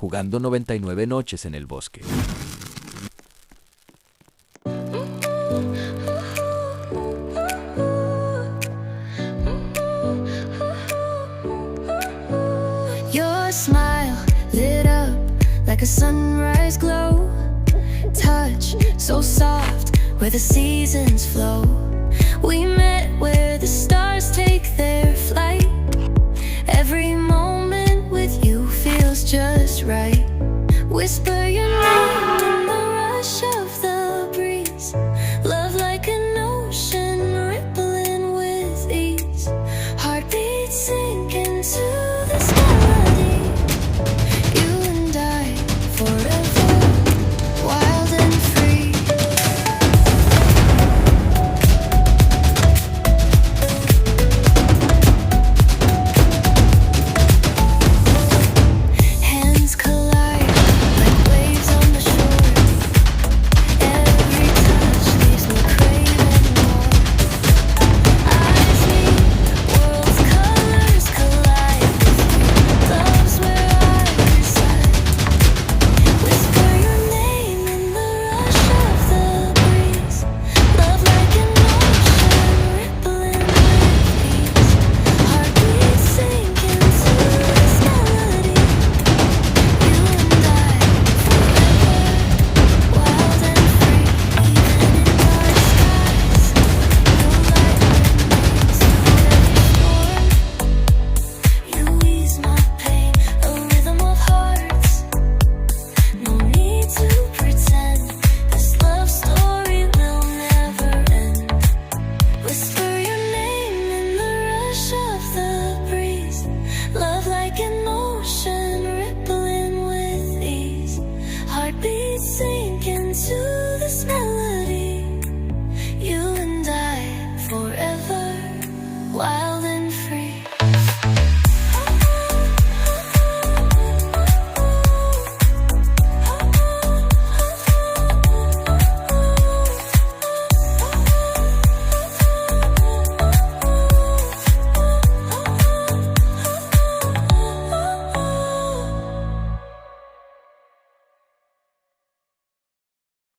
jugando 99 noches en el bosque. Your smile lit up like a sunrise glow. Touch so soft where the seasons flow. We met where the stars take their flight. Every moment with you feels just right. Whisper